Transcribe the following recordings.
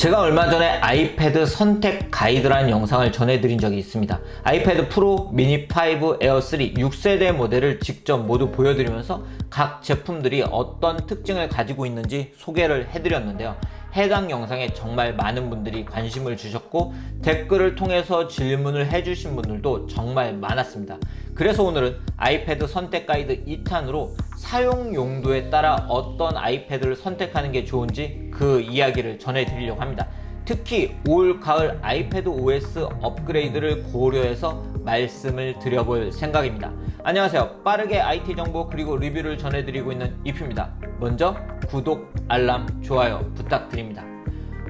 제가 얼마 전에 아이패드 선택 가이드라는 영상을 전해드린 적이 있습니다. 아이패드 프로, 미니 5, 에어 3, 6세대 모델을 직접 모두 보여드리면서 각 제품들이 어떤 특징을 가지고 있는지 소개를 해드렸는데요. 해당 영상에 정말 많은 분들이 관심을 주셨고 댓글을 통해서 질문을 해주신 분들도 정말 많았습니다. 그래서 오늘은 아이패드 선택 가이드 2탄으로 사용 용도에 따라 어떤 아이패드를 선택하는 게 좋은지 그 이야기를 전해드리려고 합니다. 특히 올 가을 아이패드 OS 업그레이드를 고려해서 말씀을 드려볼 생각입니다. 안녕하세요. 빠르게 IT 정보 그리고 리뷰를 전해드리고 있는 이프입니다. 먼저 구독, 알람, 좋아요 부탁드립니다.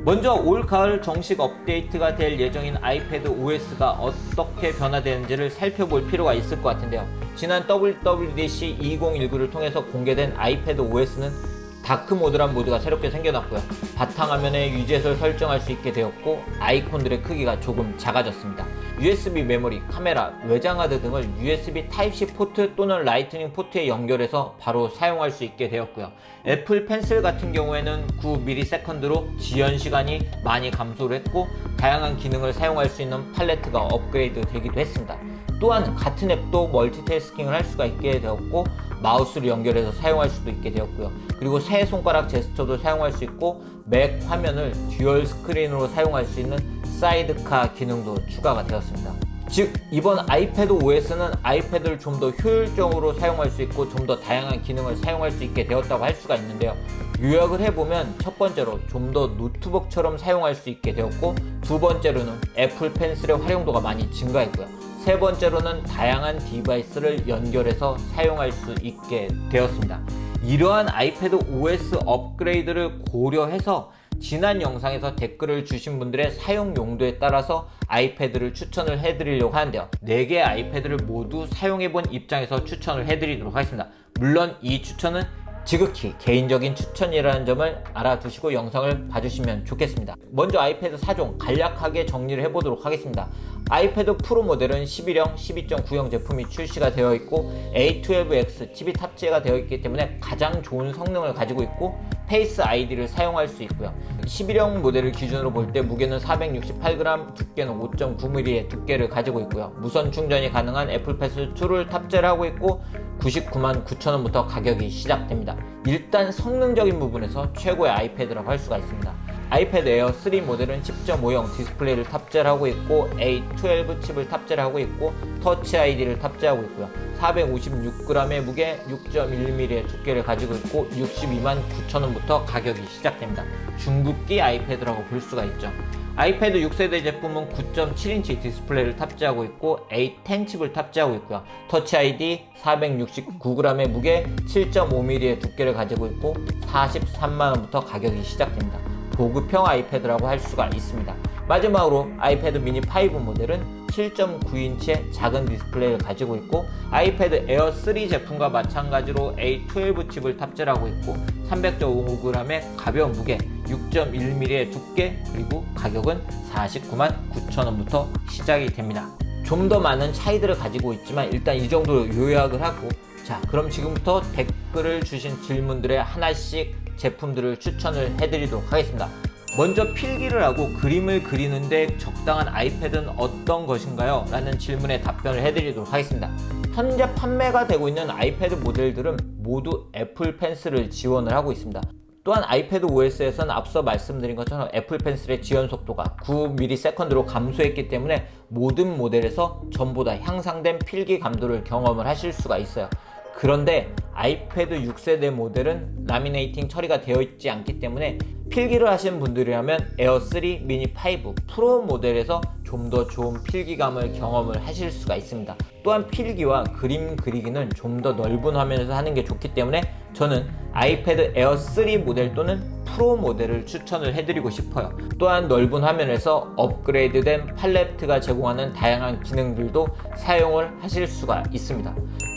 먼저 올 가을 정식 업데이트가 될 예정인 아이패드 OS가 어떻게 변화되는지를 살펴볼 필요가 있을 것 같은데요. 지난 WWDC 2019를 통해서 공개된 아이패드 OS는 다크 모드란 모드가 새롭게 생겨났고요. 바탕화면에 위젯을 설정할 수 있게 되었고 아이콘들의 크기가 조금 작아졌습니다. USB 메모리, 카메라, 외장하드 등을 USB 타입C 포트 또는 라이트닝 포트에 연결해서 바로 사용할 수 있게 되었고요. 애플 펜슬 같은 경우에는 9ms/s로 지연 시간이 많이 감소를 했고 다양한 기능을 사용할 수 있는 팔레트가 업그레이드 되기도 했습니다. 또한 같은 앱도 멀티태스킹을 할 수가 있게 되었고 마우스를 연결해서 사용할 수도 있게 되었고요. 그리고 세 손가락 제스처도 사용할 수 있고 맥 화면을 듀얼 스크린으로 사용할 수 있는 사이드카 기능도 추가가 되었습니다. 즉 이번 아이패드 OS는 아이패드를 좀 더 효율적으로 사용할 수 있고 좀 더 다양한 기능을 사용할 수 있게 되었다고 할 수가 있는데요. 요약을 해보면 첫 번째로 좀 더 노트북처럼 사용할 수 있게 되었고 두 번째로는 애플 펜슬의 활용도가 많이 증가했고요. 세 번째로는 다양한 디바이스를 연결해서 사용할 수 있게 되었습니다. 이러한 아이패드 OS 업그레이드를 고려해서 지난 영상에서 댓글을 주신 분들의 사용 용도에 따라서 아이패드를 추천을 해드리려고 하는데요. 4개의 아이패드를 모두 사용해본 입장에서 추천을 해드리도록 하겠습니다. 물론 이 추천은 지극히 개인적인 추천이라는 점을 알아두시고 영상을 봐주시면 좋겠습니다. 먼저 아이패드 4종 간략하게 정리를 해보도록 하겠습니다. 아이패드 프로 모델은 11형, 12.9형 제품이 출시가 되어 있고 A12X 칩이 탑재가 되어 있기 때문에 가장 좋은 성능을 가지고 있고 페이스 아이디를 사용할 수 있고요. 11형 모델을 기준으로 볼 때 무게는 468g, 두께는 5.9mm의 두께를 가지고 있고요. 무선 충전이 가능한 애플 펜슬 2를 탑재를 하고 있고 999,900원부터 가격이 시작됩니다. 일단 성능적인 부분에서 최고의 아이패드라고 할 수가 있습니다. 아이패드 에어 3 모델은 10.5형 디스플레이를 탑재를 하고 있고 A12 칩을 탑재를 하고 있고 터치 아이디를 탑재하고 있고요. 456g의 무게, 6.1mm의 두께를 가지고 있고 629,000원부터 가격이 시작됩니다. 중급기 아이패드라고 볼 수가 있죠. 아이패드 6세대 제품은 9.7인치 디스플레이를 탑재하고 있고 A10 칩을 탑재하고 있고요. 터치 아이디, 469g의 무게, 7.5mm의 두께를 가지고 있고 43만원부터 가격이 시작됩니다. 보급형 아이패드라고 할 수가 있습니다. 마지막으로 아이패드 미니 5 모델은 7.9인치의 작은 디스플레이를 가지고 있고 아이패드 에어 3 제품과 마찬가지로 A12 칩을 탑재를 하고 있고 300.5g의 가벼운 무게, 6.1mm의 두께, 그리고 가격은 499,900원부터 시작이 됩니다. 좀 더 많은 차이들을 가지고 있지만 일단 이 정도로 요약을 하고 자 그럼 지금부터 댓글을 주신 질문들에 하나씩 제품들을 추천을 해드리도록 하겠습니다. 먼저 필기를 하고 그림을 그리는데 적당한 아이패드는 어떤 것인가요? 라는 질문에 답변을 해드리도록 하겠습니다. 현재 판매가 되고 있는 아이패드 모델들은 모두 애플 펜슬을 지원을 하고 있습니다. 또한 아이패드 OS에서는 앞서 말씀드린 것처럼 애플 펜슬의 지연 속도가 9ms/s로 감소했기 때문에 모든 모델에서 전보다 향상된 필기 감도를 경험을 하실 수가 있어요. 그런데 아이패드 6세대 모델은 라미네이팅 처리가 되어 있지 않기 때문에 필기를 하시는 분들이라면 에어 3, 미니 5, 프로 모델에서 좀 더 좋은 필기감을 경험을 하실 수가 있습니다. 또한 필기와 그림 그리기는 좀 더 넓은 화면에서 하는 게 좋기 때문에 저는 아이패드 에어 3 모델 또는 프로 모델을 추천을 해드리고 싶어요. 또한 넓은 화면에서 업그레이드된 팔레트가 제공하는 다양한 기능들도 사용을 하실 수가 있습니다.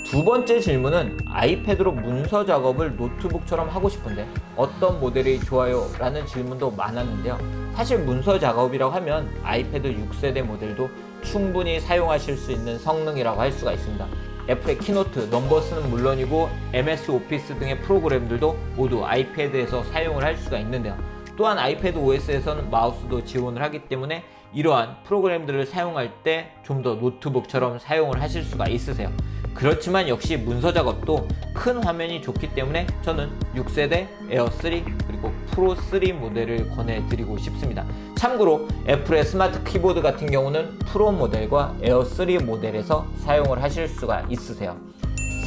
두 번째 질문은 아이패드로 문서 작업을 노트북처럼 하고 싶은데 어떤 모델이 좋아요? 라는 질문도 많았는데요. 사실 문서 작업이라고 하면 아이패드 6세대 모델도 충분히 사용하실 수 있는 성능이라고 할 수가 있습니다. 애플의 키노트, 넘버스는 물론이고 MS 오피스 등의 프로그램들도 모두 아이패드에서 사용을 할 수가 있는데요. 또한 아이패드 OS에서는 마우스도 지원을 하기 때문에 이러한 프로그램들을 사용할 때 좀 더 노트북처럼 사용을 하실 수가 있으세요. 그렇지만 역시 문서 작업도 큰 화면이 좋기 때문에 저는 6세대 에어 3 그리고 프로 3 모델을 권해드리고 싶습니다. 참고로 애플의 스마트 키보드 같은 경우는 프로 모델과 에어 3 모델에서 사용을 하실 수가 있으세요.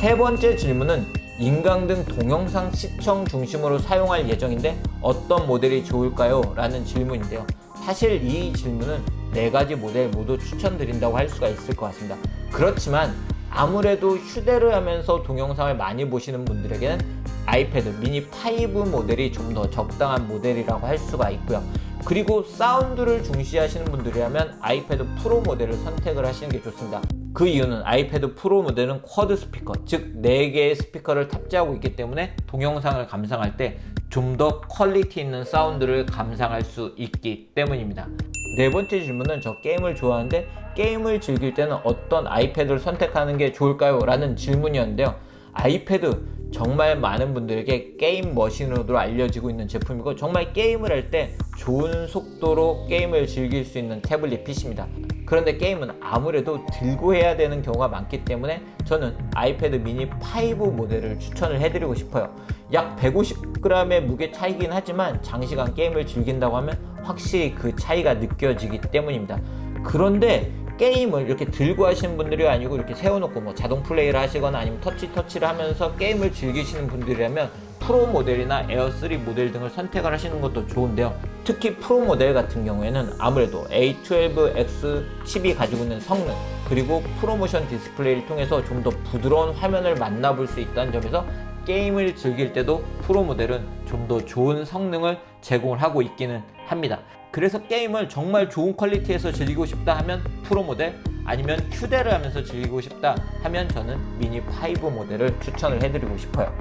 세 번째 질문은 인강등 동영상 시청 중심으로 사용할 예정인데 어떤 모델이 좋을까요? 라는 질문인데요. 사실 이 질문은 4가지 모델 모두 추천드린다고 할 수가 있을 것 같습니다. 그렇지만 아무래도 휴대를 하면서 동영상을 많이 보시는 분들에게는 아이패드 미니 5 모델이 좀 더 적당한 모델이라고 할 수가 있고요. 그리고 사운드를 중시하시는 분들이라면 아이패드 프로 모델을 선택을 하시는 게 좋습니다. 그 이유는 아이패드 프로 모델은 쿼드 스피커, 즉 4개의 스피커를 탑재하고 있기 때문에 동영상을 감상할 때 좀 더 퀄리티 있는 사운드를 감상할 수 있기 때문입니다. 네 번째 질문은 저 게임을 좋아하는데 게임을 즐길 때는 어떤 아이패드를 선택하는 게 좋을까요? 라는 질문이었는데요. 아이패드 정말 많은 분들에게 게임 머신으로 알려지고 있는 제품이고 정말 게임을 할 때 좋은 속도로 게임을 즐길 수 있는 태블릿 PC입니다. 그런데 게임은 아무래도 들고 해야 되는 경우가 많기 때문에 저는 아이패드 미니 5 모델을 추천을 해드리고 싶어요. 약 150g의 무게 차이긴 하지만 장시간 게임을 즐긴다고 하면 확실히 그 차이가 느껴지기 때문입니다. 그런데 게임을 이렇게 들고 하시는 분들이 아니고 이렇게 세워놓고 뭐 자동 플레이를 하시거나 아니면 터치를 하면서 게임을 즐기시는 분들이라면 프로 모델이나 에어 3 모델 등을 선택을 하시는 것도 좋은데요. 특히 프로 모델 같은 경우에는 아무래도 A12X 칩이 가지고 있는 성능 그리고 프로모션 디스플레이를 통해서 좀 더 부드러운 화면을 만나볼 수 있다는 점에서 게임을 즐길 때도 프로 모델은 좀 더 좋은 성능을 제공을 하고 있기는 합니다. 그래서 게임을 정말 좋은 퀄리티에서 즐기고 싶다 하면 프로 모델, 아니면 휴대를 하면서 즐기고 싶다 하면 저는 미니 5 모델을 추천을 해드리고 싶어요.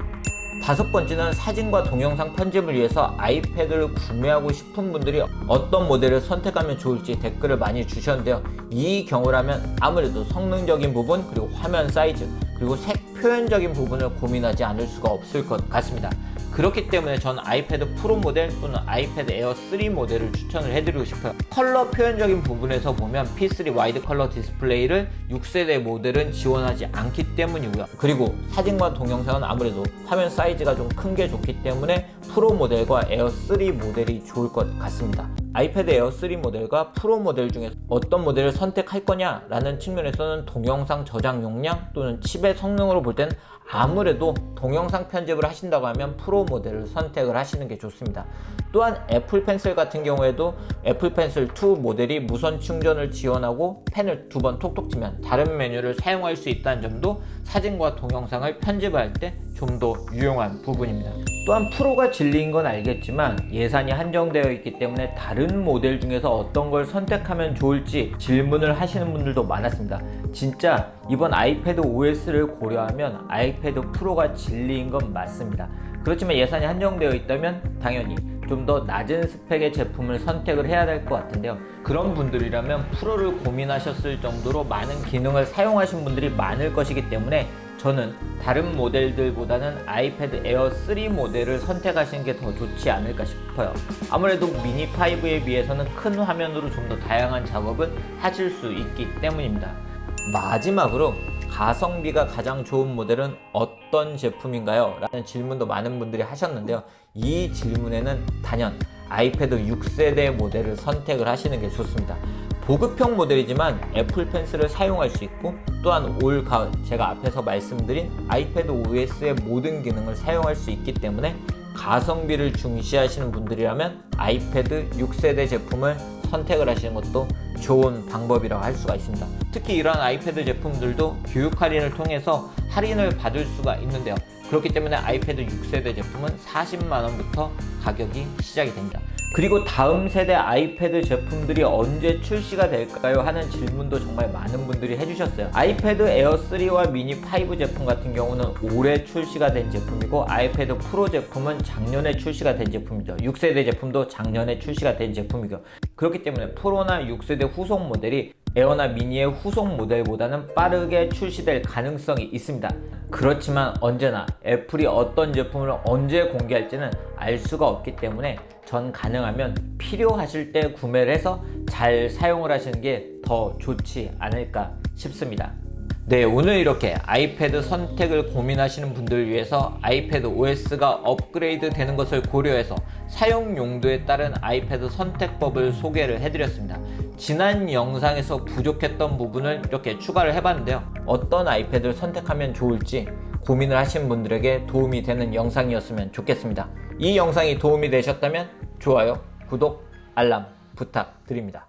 다섯 번째는 사진과 동영상 편집을 위해서 아이패드를 구매하고 싶은 분들이 어떤 모델을 선택하면 좋을지 댓글을 많이 주셨는데요. 이 경우라면 아무래도 성능적인 부분, 그리고 화면 사이즈, 그리고 색 표현적인 부분을 고민하지 않을 수가 없을 것 같습니다. 그렇기 때문에 저는 아이패드 프로 모델 또는 아이패드 에어 3 모델을 추천을 해드리고 싶어요. 컬러 표현적인 부분에서 보면 P3 와이드 컬러 디스플레이를 6세대 모델은 지원하지 않기 때문이고요. 그리고 사진과 동영상은 아무래도 화면 사이즈가 좀 큰 게 좋기 때문에 프로 모델과 에어 3 모델이 좋을 것 같습니다. 아이패드 에어 3 모델과 프로 모델 중에 어떤 모델을 선택할 거냐 라는 측면에서는 동영상 저장 용량 또는 칩의 성능으로 볼 때는 아무래도 동영상 편집을 하신다고 하면 프로 모델을 선택을 하시는 게 좋습니다. 또한 애플 펜슬 같은 경우에도 애플 펜슬 2 모델이 무선 충전을 지원하고 펜을 2번 톡톡 치면 다른 메뉴를 사용할 수 있다는 점도 사진과 동영상을 편집할 때 좀 더 유용한 부분입니다. 또한 프로가 진리인 건 알겠지만 예산이 한정되어 있기 때문에 다른 모델 중에서 어떤 걸 선택하면 좋을지 질문을 하시는 분들도 많았습니다. 진짜 이번 아이패드 OS를 고려하면 아이패드 프로가 진리인 건 맞습니다. 그렇지만 예산이 한정되어 있다면 당연히 좀 더 낮은 스펙의 제품을 선택을 해야 될 것 같은데요. 그런 분들이라면 프로를 고민하셨을 정도로 많은 기능을 사용하신 분들이 많을 것이기 때문에 저는 다른 모델들보다는 아이패드 에어 3 모델을 선택하시는 게 더 좋지 않을까 싶어요. 아무래도 미니 5에 비해서는 큰 화면으로 좀 더 다양한 작업을 하실 수 있기 때문입니다. 마지막으로 가성비가 가장 좋은 모델은 어떤 제품인가요? 라는 질문도 많은 분들이 하셨는데요. 이 질문에는 단연 아이패드 6세대 모델을 선택을 하시는 게 좋습니다. 보급형 모델이지만 애플 펜슬을 사용할 수 있고 또한 올 가을 제가 앞에서 말씀드린 아이패드 OS의 모든 기능을 사용할 수 있기 때문에 가성비를 중시하시는 분들이라면 아이패드 6세대 제품을 선택을 하시는 것도 좋은 방법이라고 할 수가 있습니다. 특히 이러한 아이패드 제품들도 교육 할인을 통해서 할인을 받을 수가 있는데요. 그렇기 때문에 아이패드 6세대 제품은 40만원부터 가격이 시작이 됩니다. 그리고 다음 세대 아이패드 제품들이 언제 출시가 될까요? 하는 질문도 정말 많은 분들이 해주셨어요. 아이패드 에어 3와 미니 5 제품 같은 경우는 올해 출시가 된 제품이고 아이패드 프로 제품은 작년에 출시가 된 제품이죠. 6세대 제품도 작년에 출시가 된 제품이고 그렇기 때문에 프로나 6세대 후속 모델이 에어나 미니의 후속 모델보다는 빠르게 출시될 가능성이 있습니다. 그렇지만 언제나 애플이 어떤 제품을 언제 공개할지는 알 수가 없기 때문에 전 가능하면 필요하실 때 구매를 해서 잘 사용을 하시는 게 더 좋지 않을까 싶습니다. 네, 오늘 이렇게 아이패드 선택을 고민하시는 분들을 위해서 아이패드 OS가 업그레이드 되는 것을 고려해서 사용 용도에 따른 아이패드 선택법을 소개를 해드렸습니다. 지난 영상에서 부족했던 부분을 이렇게 추가를 해봤는데요. 어떤 아이패드를 선택하면 좋을지 고민을 하신 분들에게 도움이 되는 영상이었으면 좋겠습니다. 이 영상이 도움이 되셨다면 좋아요, 구독, 알람 부탁드립니다.